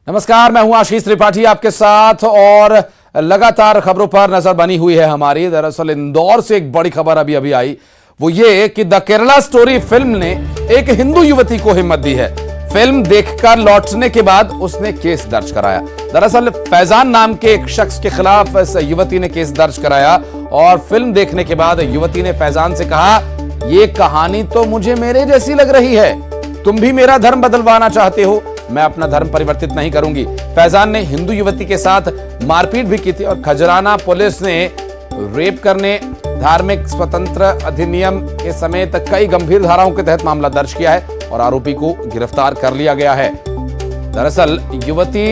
नमस्कार, मैं हूं आशीष त्रिपाठी आपके साथ और लगातार खबरों पर नजर बनी हुई है हमारी। दरअसल इंदौर से एक बड़ी खबर अभी अभी आई, वो ये कि द केरला स्टोरी फिल्म ने एक हिंदू युवती को हिम्मत दी है। फिल्म देखकर लौटने के बाद उसने केस दर्ज कराया। दरअसल फैजान नाम के एक शख्स के खिलाफ इस युवती ने केस दर्ज कराया और फिल्म देखने के बाद युवती ने फैजान से कहा, ये कहानी तो मुझे मेरे जैसी लग रही है, तुम भी मेरा धर्म बदलवाना चाहते हो, मैं अपना धर्म परिवर्तित नहीं करूंगी। फैजान ने हिंदू युवती के साथ मारपीट भी की थी और खजराना पुलिस ने रेप करने, धार्मिक स्वतंत्र अधिनियम के समेत कई गंभीर धाराओं के तहत मामला दर्ज किया है और आरोपी को गिरफ्तार कर लिया गया है। दरअसल युवती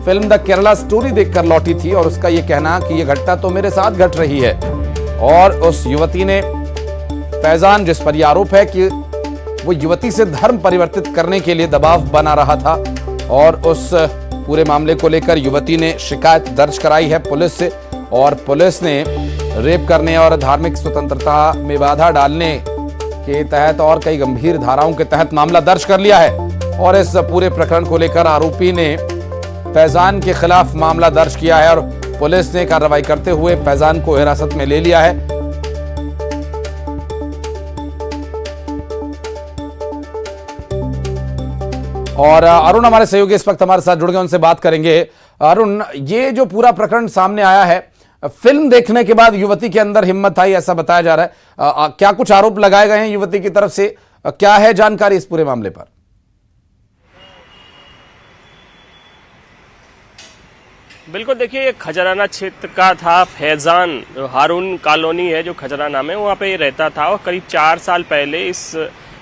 फिल्म द केरला स्टोरी देखकर लौटी थी और उसका यह कहना कि यह घटना तो मेरे साथ घट रही है। और उस युवती ने फैजान, जिस पर यह आरोप है कि वो युवती से धर्म परिवर्तित करने के लिए दबाव बना रहा था, और उस पूरे मामले को लेकर युवती ने शिकायत दर्ज कराई है पुलिस से और पुलिस ने रेप करने और धार्मिक स्वतंत्रता में बाधा डालने के तहत और कई गंभीर धाराओं के तहत मामला दर्ज कर लिया है। और इस पूरे प्रकरण को लेकर आरोपी ने फैजान के खिलाफ मामला दर्ज किया है और पुलिस ने कार्रवाई करते हुए फैजान को हिरासत में ले लिया है। और अरुण हमारे सहयोगी इस वक्त हमारे साथ जुड़ गए, उनसे बात करेंगे। अरुण, ये जो पूरा प्रकरण सामने आया है, फिल्म देखने के बाद युवती के अंदर हिम्मत आई ऐसा बताया जा रहा है, क्या कुछ आरोप लगाए गए हैं युवती की तरफ से? क्या है जानकारी इस पूरे मामले पर? बिल्कुल, देखिए ये खजराना क्षेत्र का था फैजान, हारून कॉलोनी है जो खजराना में, वहाँ पे ये रहता था और करीब 4 साल पहले इस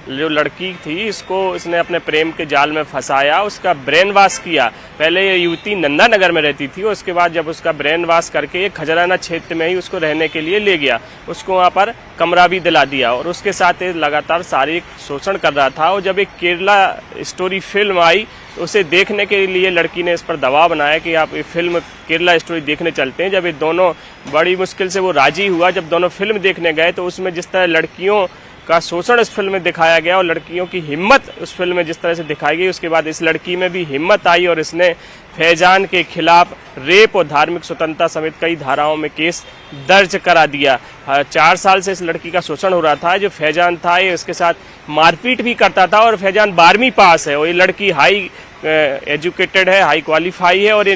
जो लड़की थी इसको इसने अपने प्रेम के जाल में फंसाया, उसका ब्रेन वॉश किया। पहले ये युवती नंदा नगर में रहती थी, उसके बाद जब उसका ब्रेन वॉश करके ये खजराना क्षेत्र में ही उसको रहने के लिए ले गया, उसको वहाँ पर कमरा भी दिला दिया और उसके साथ ये लगातार शारीरिक शोषण कर रहा था। और जब एक केरला स्टोरी फिल्म आई, उसे देखने के लिए लड़की ने इस पर दबाव बनाया कि आप ये फिल्म केरला स्टोरी देखने चलते हैं। जब ये दोनों, बड़ी मुश्किल से वो राजी हुआ, जब दोनों फिल्म देखने गए तो उसमें जिस तरह लड़कियों का शोषण इस फिल्म में दिखाया गया और लड़कियों की हिम्मत उस फिल्म में जिस तरह से दिखाई गई, उसके बाद इस लड़की में भी हिम्मत आई और इसने फैजान के खिलाफ रेप और धार्मिक स्वतंत्रता समेत कई धाराओं में केस दर्ज करा दिया। 4 साल से इस लड़की का शोषण हो रहा था। जो फैजान था ये इसके साथ मारपीट भी करता था और फैजान 12वीं पास है और ये लड़की हाई एजुकेटेड है, हाई क्वालिफाई है और ये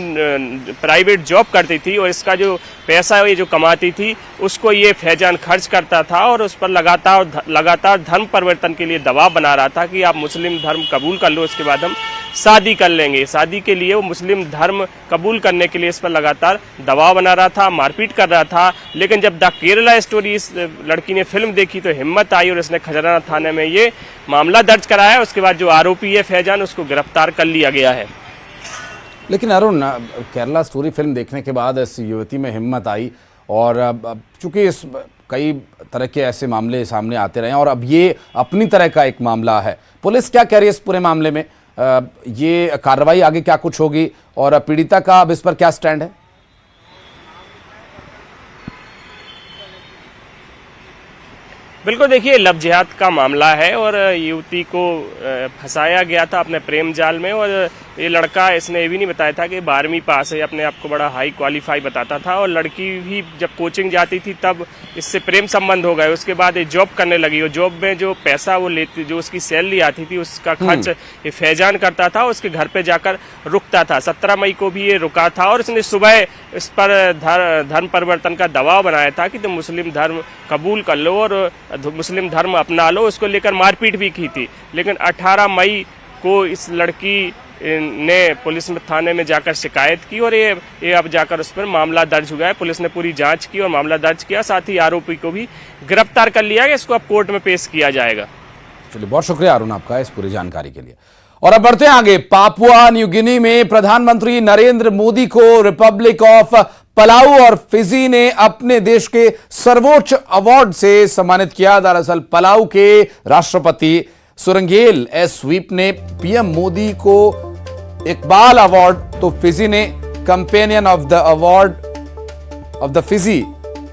प्राइवेट जॉब करती थी और इसका जो पैसा है ये जो कमाती थी उसको ये फैजान खर्च करता था और उस पर लगातार धर्म परिवर्तन के लिए दबाव बना रहा था कि आप मुस्लिम धर्म कबूल कर लो, इसके बाद हम शादी कर लेंगे। शादी के लिए वो मुस्लिम धर्म कबूल करने के लिए इस पर लगातार दबाव बना रहा था, मारपीट कर रहा था। लेकिन जब द केरला स्टोरी इस लड़की ने फिल्म देखी तो हिम्मत आई और इसने खजराना थाने में ये मामला दर्ज कराया। उसके बाद जो आरोपी है फैजान, उसको गिरफ्तार कर लिया गया है। लेकिन अरुण, केरला स्टोरी फिल्म देखने के बाद इस युवती में हिम्मत आई और चूंकि इस कई तरह के ऐसे मामले सामने आते रहे और अब ये अपनी तरह का एक मामला है, पुलिस क्या कह रही है इस पूरे मामले में? ये कार्रवाई आगे क्या कुछ होगी और पीड़िता का अब इस पर क्या स्टैंड है? बिल्कुल, देखिए लव जिहाद का मामला है और युवती को फंसाया गया था अपने प्रेम जाल में और ये लड़का, इसने ये भी नहीं बताया था कि 12वीं पास है, अपने आप को बड़ा हाई क्वालिफाई बताता था और लड़की भी जब कोचिंग जाती थी तब इससे प्रेम संबंध हो गए। उसके बाद ये जॉब करने लगी और जॉब में जो पैसा वो लेती, जो उसकी सैलरी आती थी उसका खर्च ये फैजान करता था, उसके घर पे जाकर रुकता था। 17 मई को भी ये रुका था और इसने सुबह इस पर धर्म परिवर्तन का दबाव बनाया था कि तुम मुस्लिम धर्म कबूल कर लो और मुस्लिम धर्म अपना लो, उसको लेकर मारपीट भी की थी। लेकिन 18 मई को इस लड़की ने पुलिस में थाने में जाकर शिकायत की और ये अब जाकर उस पर मामला दर्ज हुआ है। पुलिस ने पूरी जांच की और मामला दर्ज किया, साथ ही आरोपी को भी गिरफ्तार कर लिया है। इसको अब कोर्ट में पेश किया जाएगा। चलिए, बहुत शुक्रिया अरुण आपका इस पूरी जानकारी के लिए। और अब बढ़ते हैं आगे। पापुआ न्यू गिनी में प्रधानमंत्री नरेंद्र मोदी को रिपब्लिक ऑफ पलाऊ और फिजी ने अपने देश के सर्वोच्च अवार्ड से सम्मानित किया। दरअसल पलाऊ के राष्ट्रपति सुरंगेल एस स्वीप ने पीएम मोदी को इकबाल अवार्ड, तो फिजी ने companion of the award of the Fiji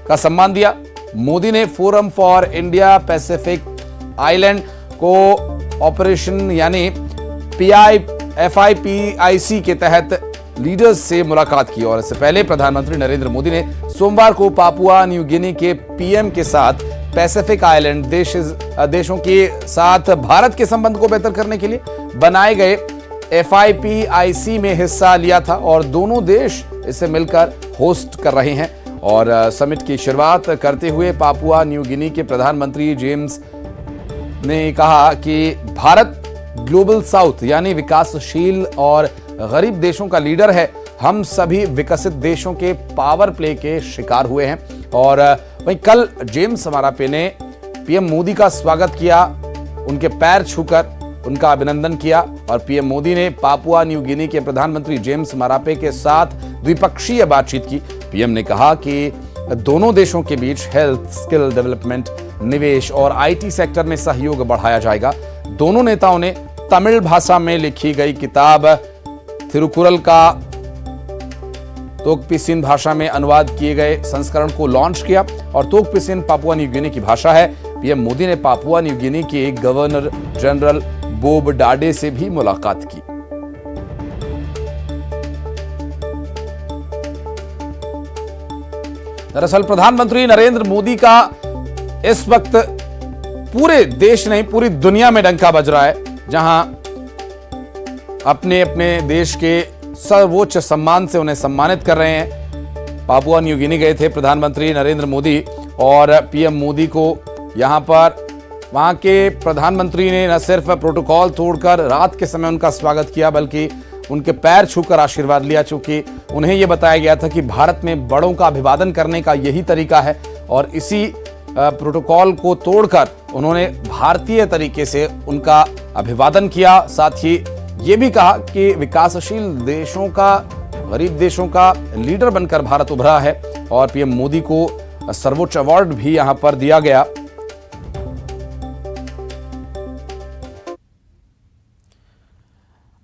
का सम्मान दिया। मोदी ने forum for India Pacific island को ऑपरेशन यानी FIPIC के तहत लीडर्स से मुलाकात की और इससे पहले प्रधानमंत्री नरेंद्र मोदी ने सोमवार को पापुआ न्यू गिनी के PM के साथ पैसिफिक आइलैंड देशों के साथ भारत के संबंध को बेहतर करने के लिए बनाए गए FIPIC में हिस्सा लिया था और दोनों देश इसे मिलकर होस्ट कर रहे हैं। और समिट की शुरुआत करते हुए पापुआ न्यू गिनी के प्रधानमंत्री जेम्स ने कहा कि भारत ग्लोबल साउथ यानी विकासशील और गरीब देशों का लीडर है। हम सभी विकसित देशों के पावर प्ले के शिकार हुए हैं। और वहीं कल जेम्स मारापे ने PM मोदी का स्वागत किया, उनके पैर छूकर उनका अभिनंदन किया और PM मोदी ने पापुआ न्यू गिनी के प्रधानमंत्री जेम्स मारापे के साथ द्विपक्षीय बातचीत की। PM ने कहा कि दोनों देशों के बीच हेल्थ, स्किल डेवलपमेंट, निवेश और IT सेक्टर में सहयोग बढ़ाया जाएगा। दोनों नेताओं ने तमिल भाषा में लिखी गई किताब थिरुकुरल का तोकपिसिन भाषा में अनुवाद किए गए संस्करण को लॉन्च किया और तोकपिसिन पापुआ न्यू गिनी की भाषा है। PM मोदी ने पापुआ न्यू गिनी के गवर्नर जनरल बोब डाडे से भी मुलाकात की। दरअसल प्रधानमंत्री नरेंद्र मोदी का इस वक्त पूरे देश नहीं पूरी दुनिया में डंका बज रहा है, जहां अपने अपने देश के सर्वोच्च सम्मान से उन्हें सम्मानित कर रहे हैं। पापुआ न्यू गिनी गए थे प्रधानमंत्री नरेंद्र मोदी और PM मोदी को यहां पर वहां के प्रधानमंत्री ने न सिर्फ प्रोटोकॉल तोड़कर रात के समय उनका स्वागत किया बल्कि उनके पैर छूकर आशीर्वाद लिया, चूंकि उन्हें यह बताया गया था कि भारत में बड़ों का अभिवादन करने का यही तरीका है और इसी प्रोटोकॉल को तोड़कर उन्होंने भारतीय तरीके से उनका अभिवादन किया। साथ ही ये भी कहा कि विकासशील देशों का, गरीब देशों का लीडर बनकर भारत उभरा है और PM मोदी को सर्वोच्च अवार्ड भी यहां पर दिया गया।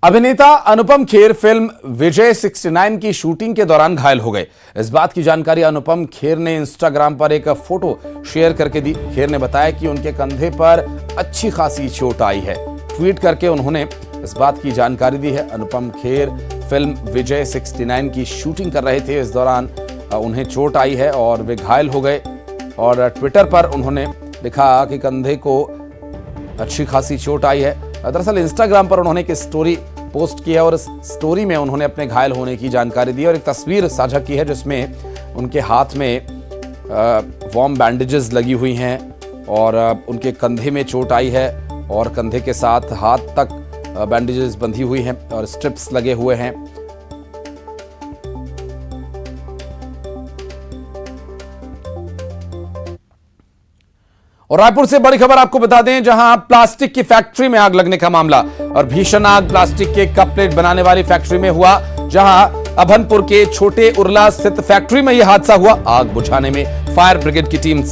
अभिनेता अनुपम खेर फिल्म विजय 69 की शूटिंग के दौरान घायल हो गए। इस बात की जानकारी अनुपम खेर ने इंस्टाग्राम पर एक फोटो शेयर करके दी। खेर ने बताया कि उनके कंधे पर अच्छी खासी चोट आई है। ट्वीट करके उन्होंने इस बात की जानकारी दी है। अनुपम खेर फिल्म विजय 69 की शूटिंग कर रहे थे, इस दौरान उन्हें चोट आई है और वे घायल हो गए और ट्विटर पर उन्होंने लिखा कि कंधे को अच्छी खासी चोट आई है। दरअसल इंस्टाग्राम पर उन्होंने एक स्टोरी पोस्ट की है और इस स्टोरी में उन्होंने अपने घायल होने की जानकारी दी और एक तस्वीर साझा की है जिसमें उनके हाथ में वार्म बैंडेजेस लगी हुई हैं और उनके कंधे में चोट आई है और कंधे के साथ हाथ तक बैंडेजेस बंधी हुई हैं और स्ट्रिप्स लगे हुए हैं। और रायपुर से बड़ी खबर आपको बता दें, जहां प्लास्टिक की फैक्ट्री में आग लगने का मामला और भीषण आग प्लास्टिक के कप प्लेट बनाने वाली फैक्ट्री में हुआ। जहां अभनपुर के छोटे उरला स्थित फैक्ट्री में यह हादसा हुआ। आग बुझाने में फायर ब्रिगेड की टीम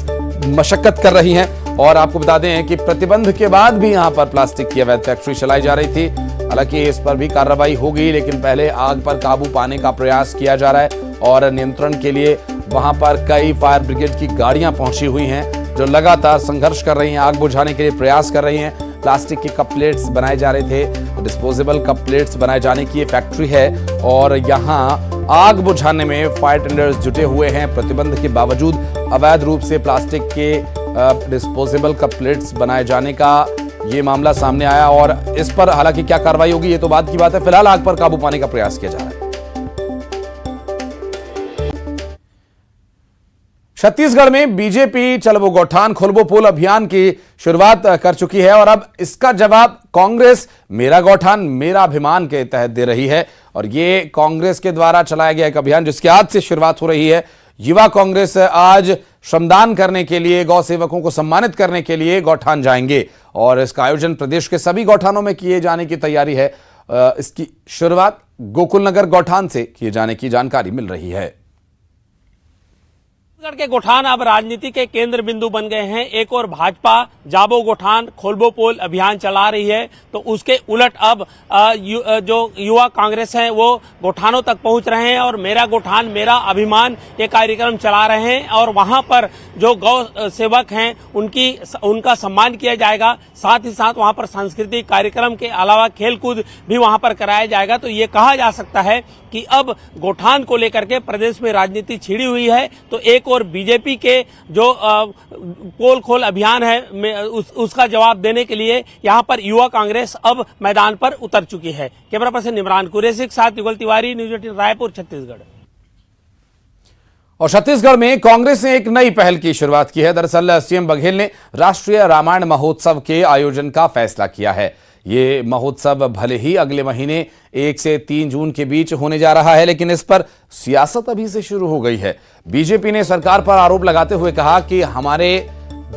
मशक्कत कर रही हैं और आपको बता दें कि प्रतिबंध के बाद भी यहां पर प्लास्टिक की अवैध फैक्ट्री चलाई जा रही थी। हालांकि इस पर भी कार्रवाई हो गई, लेकिन पहले आग पर काबू पाने का प्रयास किया जा रहा है और नियंत्रण के लिए वहां पर कई फायर ब्रिगेड की गाड़ियां पहुंची हुई हैं जो लगातार संघर्ष कर रही हैं, आग बुझाने के लिए प्रयास कर रही हैं। प्लास्टिक के कप प्लेट्स बनाए जा रहे थे, डिस्पोजेबल कप प्लेट्स बनाए जाने की ये फैक्ट्री है और यहां आग बुझाने में फायर टेंडर्स जुटे हुए हैं। प्रतिबंध के बावजूद अवैध रूप से प्लास्टिक के डिस्पोजेबल कप प्लेट्स बनाए जाने का ये मामला सामने आया और इस पर हालांकि क्या कार्रवाई होगी ये तो बाद की बात है। फिलहाल आग पर काबू पाने का प्रयास किया जा रहा है। छत्तीसगढ़ में बीजेपी चलबो गौठान खोलबो पोल अभियान की शुरुआत कर चुकी है और अब इसका जवाब कांग्रेस मेरा गौठान मेरा अभिमान के तहत दे रही है और ये कांग्रेस के द्वारा चलाया गया एक अभियान जिसकी आज से शुरुआत हो रही है। युवा कांग्रेस आज श्रमदान करने के लिए, गौ सेवकों को सम्मानित करने के लिए गौठान जाएंगे और इसका आयोजन प्रदेश के सभी गौठानों में किए जाने की तैयारी है। इसकी शुरुआत गोकुल नगर गौठान से किए जाने की जानकारी मिल रही है। छत्तीसगढ़ के गोठान अब राजनीति के केंद्र बिंदु बन गए हैं। एक और भाजपा जाबो गोठान खोलबो पोल अभियान चला रही है, तो उसके उलट अब जो युवा कांग्रेस है वो गोठानों तक पहुंच रहे हैं और मेरा गोठान मेरा अभिमान ये कार्यक्रम चला रहे हैं और वहां पर जो गौ सेवक हैं उनका सम्मान किया जाएगा। साथ ही साथ वहां पर सांस्कृतिक कार्यक्रम के अलावा खेलकूद भी वहां पर कराया जाएगा। तो ये कहा जा सकता है कि अब गोठान को लेकर के प्रदेश में राजनीति छिड़ी हुई है। तो एक और बीजेपी के जो पोल खोल अभियान है उसका जवाब देने के लिए यहां पर युवा कांग्रेस अब मैदान पर उतर चुकी है। कैमरा पर्सन इमरान कुरैशी के साथ युगल तिवारी, न्यूज 18 रायपुर, छत्तीसगढ़। और छत्तीसगढ़ में कांग्रेस ने एक नई पहल की शुरुआत की है। दरअसल सीएम बघेल ने राष्ट्रीय रामायण महोत्सव के आयोजन का फैसला किया है। ये महोत्सव भले ही अगले महीने 1 से 3 जून के बीच होने जा रहा है, लेकिन इस पर सियासत अभी से शुरू हो गई है। बीजेपी ने सरकार पर आरोप लगाते हुए कहा कि हमारे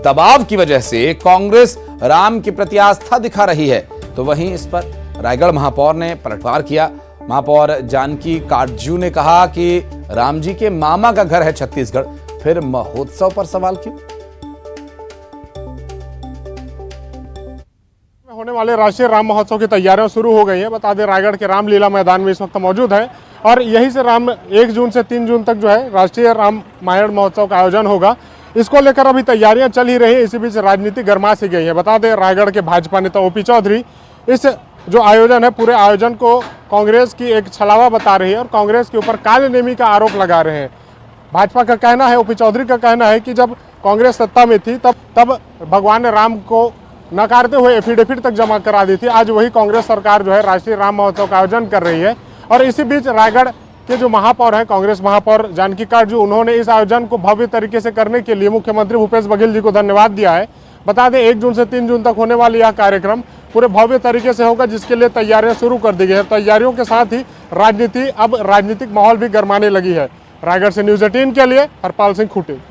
दबाव की वजह से कांग्रेस राम के प्रति आस्था दिखा रही है। तो वहीं इस पर रायगढ़ महापौर ने पलटवार किया। महापौर जानकी काटजू ने कहा कि राम जी के मामा का घर है छत्तीसगढ़, फिर महोत्सव पर सवाल क्यों? होने वाले राष्ट्रीय राम महोत्सव की तैयारियां शुरू हो गई है। बता दें रायगढ़ के रामलीला मैदान में इस वक्त मौजूद है और यहीं से 1 जून से 3 जून तक जो है राष्ट्रीय रामायण महोत्सव का आयोजन होगा। इसको लेकर अभी तैयारियां चल ही रही है। इसी बीच राजनीति गर्मा सी गई है। बता दें रायगढ़ के भाजपा नेता ओपी चौधरी इस जो आयोजन है पूरे आयोजन को कांग्रेस की एक छलावा बता रही है और कांग्रेस के ऊपर कालेनेमी का आरोप लगा रहे हैं। भाजपा का कहना है, ओपी चौधरी का कहना है कि जब कांग्रेस सत्ता में थी तब भगवान राम को नकारते हुए एफिडेविट तक जमा करा दी थी। आज वही कांग्रेस सरकार जो है राष्ट्रीय राम महोत्सव का आयोजन कर रही है। और इसी बीच रायगढ़ के जो महापौर हैं, कांग्रेस महापौर जानकी काटजू, उन्होंने इस आयोजन को भव्य तरीके से करने के लिए मुख्यमंत्री भूपेश बघेल जी को धन्यवाद दिया है। बता दें 1 जून से 3 जून तक होने वाली यह कार्यक्रम पूरे भव्य तरीके से होगा, जिसके लिए तैयारियां शुरू कर दी गई है। तैयारियों के साथ ही अब राजनीतिक माहौल भी गर्माने लगी है। रायगढ़ से न्यूज 18 के लिए हरपाल सिंह खूंटी।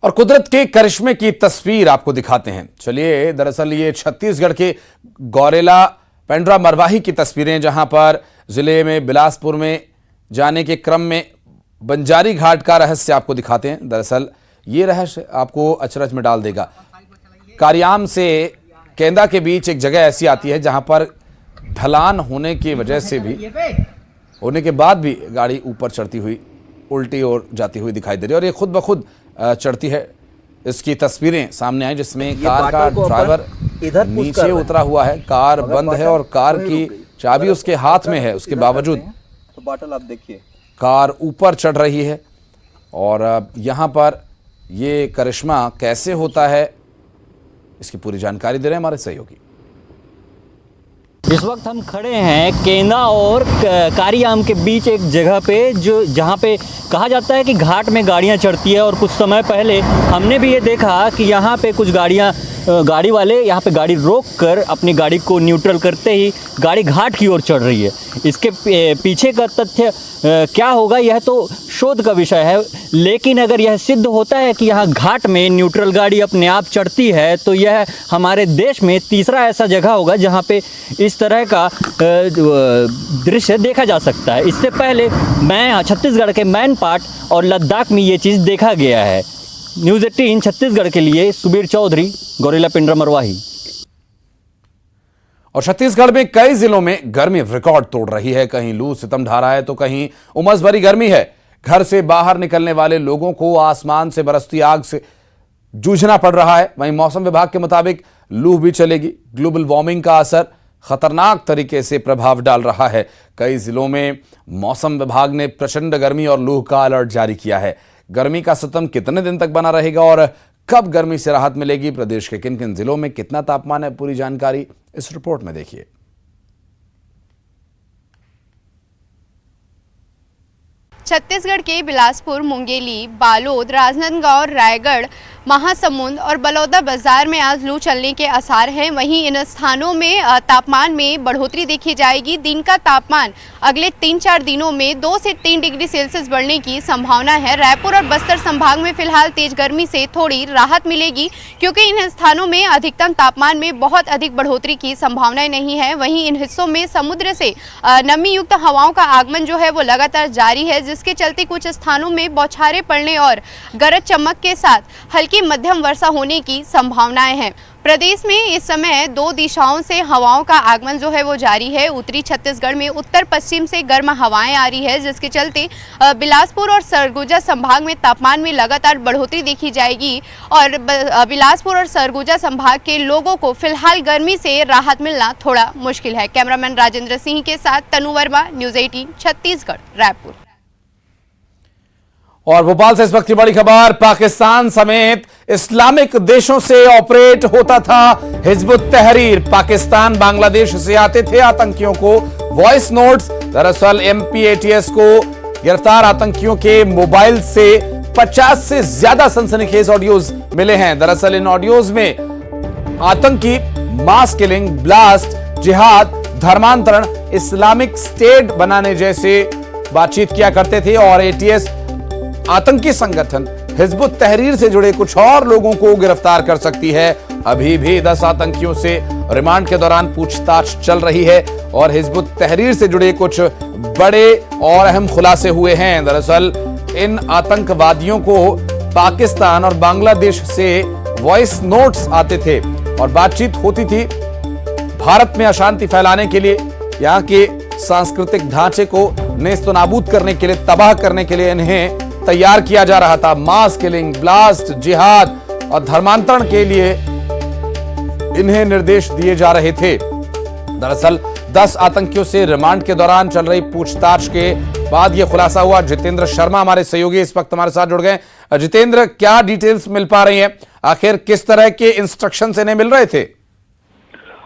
और कुदरत के करिश्मे की तस्वीर आपको दिखाते हैं। चलिए, दरअसल ये छत्तीसगढ़ के गौरेला पेंड्रा मरवाही की तस्वीरें, जहां पर जिले में बिलासपुर में जाने के क्रम में बंजारी घाट का रहस्य आपको दिखाते हैं। दरअसल ये रहस्य आपको अचरज में डाल देगा। कारियाम से केंदा के बीच एक जगह ऐसी आती है जहां पर ढलान होने की वजह से भी होने के बाद भी गाड़ी ऊपर चढ़ती हुई उल्टी ओर जाती हुई दिखाई दे रही है और ये खुद ब खुद चढ़ती है। इसकी तस्वीरें सामने आई जिसमें कार का ड्राइवर नीचे उतरा हुआ है, कार बंद है और कार की चाबी उसके हाथ में है। उसके बावजूद तो बाटल आप देखिए, कार ऊपर चढ़ रही है। और यहाँ पर ये करिश्मा कैसे होता है, इसकी पूरी जानकारी दे रहे हैं हमारे सहयोगी। इस वक्त हम खड़े हैं केंदा और कारियाम के बीच एक जगह पे जहाँ पे कहा जाता है कि घाट में गाड़ियाँ चढ़ती है। और कुछ समय पहले हमने भी ये देखा कि यहाँ पे कुछ गाड़ी वाले यहाँ पे गाड़ी रोक कर अपनी गाड़ी को न्यूट्रल करते ही गाड़ी घाट की ओर चढ़ रही है। इसके पीछे का तथ्य क्या होगा यह तो शोध का विषय है, लेकिन अगर यह सिद्ध होता है कि यहाँ घाट में न्यूट्रल गाड़ी अपने आप चढ़ती है तो यह हमारे देश में तीसरा ऐसा जगह होगा जहाँ पे इस तरह का दृश्य देखा जा सकता है। इससे पहले मैं छत्तीसगढ़ के मैनपाट और लद्दाख में ये चीज़ देखा गया है। न्यूज़ 18 छत्तीसगढ़ के लिए सुबीर चौधरी, गौरेला पेंड्रा मरवाही। और छत्तीसगढ़ में कई जिलों में गर्मी रिकॉर्ड तोड़ रही है। कहीं लू सितम ढा रहा है तो कहीं उमस भरी गर्मी है। घर से बाहर निकलने वाले लोगों को आसमान से बरसती आग से जूझना पड़ रहा है। वहीं मौसम विभाग के मुताबिक लू भी चलेगी। ग्लोबल वार्मिंग का असर खतरनाक तरीके से प्रभाव डाल रहा है। कई जिलों में मौसम विभाग ने प्रचंड गर्मी और लू का अलर्ट जारी किया है। गर्मी का सितम कितने दिन तक बना रहेगा और कब गर्मी से राहत मिलेगी, प्रदेश के किन किन जिलों में कितना तापमान है, पूरी जानकारी इस रिपोर्ट में देखिए। छत्तीसगढ़ के बिलासपुर, मुंगेली, बालोद, राजनांदगांव, रायगढ़ महासमुंद और बलौदा बाजार में आज लू चलने के आसार हैं। वहीं इन स्थानों में तापमान में बढ़ोतरी देखी जाएगी। दिन का तापमान अगले 3-4 दिनों में 2 से 3 डिग्री सेल्सियस बढ़ने की संभावना है। रायपुर और बस्तर संभाग में फिलहाल तेज गर्मी से थोड़ी राहत मिलेगी, क्योंकि इन स्थानों में अधिकतम तापमान में बहुत अधिक बढ़ोतरी की संभावनाएं नहीं है। वहीं इन हिस्सों में समुद्र से नमी युक्त हवाओं का आगमन जो है वो लगातार जारी है, जिसके चलते कुछ स्थानों में बौछारें पड़ने और गरज चमक के साथ हल्की मध्यम वर्षा होने की संभावनाएं हैं। प्रदेश में इस समय 2 दिशाओं से हवाओं का आगमन जो है वो जारी है। उत्तरी छत्तीसगढ़ में उत्तर पश्चिम से गर्म हवाएं आ रही है, जिसके चलते बिलासपुर और सरगुजा संभाग में तापमान में लगातार बढ़ोतरी देखी जाएगी और बिलासपुर और सरगुजा संभाग के लोगों को फिलहाल गर्मी से राहत मिलना थोड़ा मुश्किल है। कैमरामैन राजेंद्र सिंह के साथ तनु वर्मा, न्यूज़ 18 छत्तीसगढ़, रायपुर। और भोपाल से इस वक्त की बड़ी खबर, पाकिस्तान समेत इस्लामिक देशों से ऑपरेट होता था हिजबुत तहरीर। पाकिस्तान बांग्लादेश से आते थे आतंकियों को वॉइस नोट्स। दरअसल MPATS को गिरफ्तार आतंकियों के मोबाइल से 50 से ज्यादा सनसनीखेज ऑडियोज मिले हैं। दरअसल इन ऑडियोज में आतंकी मास किलिंग, ब्लास्ट, जिहाद, धर्मांतरण, इस्लामिक स्टेट बनाने जैसे बातचीत किया करते थे और ATS आतंकी संगठन हिजबुत तहरीर से जुड़े कुछ और लोगों को गिरफ्तार कर सकती है। अभी भी 10 आतंकियों से रिमांड के दौरान पूछताछ चल रही है और हिजबुत तहरीर से जुड़े कुछ बड़े और अहम खुलासे हुए हैं। दरअसल इन आतंकवादियों को पाकिस्तान और बांग्लादेश से वॉइस नोट्स आते थे और बातचीत होती थी। भारत में अशांति फैलाने के लिए, यहाँ के सांस्कृतिक ढांचे को नेस्तनाबूद करने के लिए, तबाह करने के लिए इन्हें तैयार किया जा रहा था। मास किलिंग, ब्लास्ट, जिहाद और धर्मांतरण के लिए इन्हें निर्देश दिए जा रहे थे। दरअसल 10 आतंकियों से रिमांड के दौरान चल रही पूछताछ के बाद यह खुलासा हुआ। जितेंद्र शर्मा हमारे सहयोगी इस वक्त हमारे साथ जुड़ गए। जितेंद्र, क्या डिटेल्स मिल पा रही हैं? आखिर किस तरह के इंस्ट्रक्शंस इन्हें मिल रहे थे?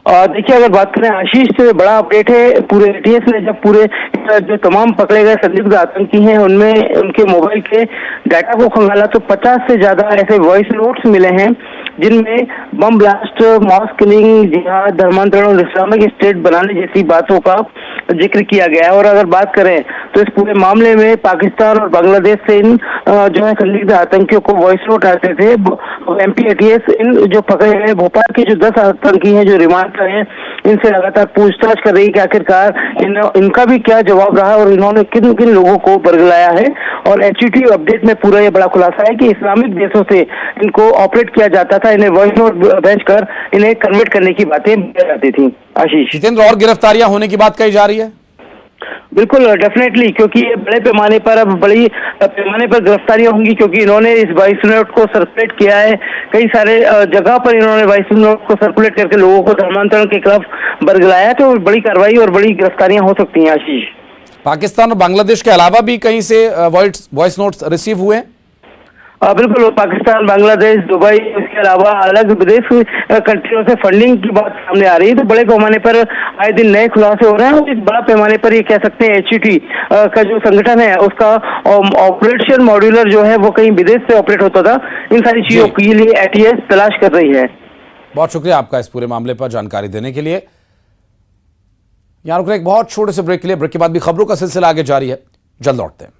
देखिए, अगर बात करें आशीष, तो बड़ा अपडेट है। पूरे ATS ने जब पूरे जो तमाम पकड़े गए संदिग्ध आतंकी हैं उनमें उनके मोबाइल के डाटा को खंगाला तो 50 से ज्यादा ऐसे वॉइस नोट्स मिले हैं, जिनमें बम ब्लास्ट, मास किलिंग, जिहाद, धर्मांतरण और इस्लामिक स्टेट बनाने जैसी बातों का जिक्र किया गया है। और अगर बात करें तो इस पूरे मामले में पाकिस्तान और बांग्लादेश से इन जो है संदिग्ध आतंकियों को वॉइस नोट आते थे। MPATS इन जो पकड़े गए भोपाल के जो 10 आतंकी हैं जो रिमांड पर हैं, इनसे लगातार पूछताछ कर रही है कि आखिरकार इनका भी क्या जवाब रहा और इन्होंने किन किन लोगों को बरगलाया है। और HT अपडेट में पूरा ये बड़ा खुलासा है कि इस्लामिक देशों से इनको ऑपरेट किया जाता था, इन्हें वॉइस नोट भेजकर इन्हें कन्वर्ट करने की बातें की जाती थी। आशीष, जितेंद्र, और गिरफ्तारियां होने की बात कही जा रही है? बिल्कुल, डेफिनेटली, क्योंकि ये बड़े पैमाने पर अब बड़ी पैमाने पर गिरफ्तारियां होंगी, क्योंकि इन्होंने इस वॉइस नोट को सर्कुलेट किया है। कई सारे जगह पर इन्होंने वॉइस नोट को सर्कुलेट करके लोगों को धर्मांतरण के खिलाफ बरगलाया, तो बड़ी कार्रवाई और बड़ी गिरफ्तारियां हो सकती हैं। आशीष, पाकिस्तान और बांग्लादेश के अलावा भी कहीं से वॉइस नोट्स रिसीव हुए? बिल्कुल, पाकिस्तान, बांग्लादेश, दुबई, इसके अलावा अलग विदेश कंट्रियों से फंडिंग की बात सामने आ रही है। तो बड़े पैमाने पर आए दिन नए खुलासे हो रहे हैं और इस बड़ा पैमाने पर ये कह सकते हैं HT का जो संगठन है उसका ऑपरेशन मॉड्यूलर जो है वो कहीं विदेश से ऑपरेट होता था। इन सारी चीजों के लिए ATS तलाश कर रही है। बहुत शुक्रिया आपका इस पूरे मामले पर जानकारी देने के लिए। यहाँ रुक रहे एक बहुत छोटे से ब्रेक के लिए। ब्रेक के बाद भी खबरों का सिलसिला आगे जारी है, जल्द लौटते हैं।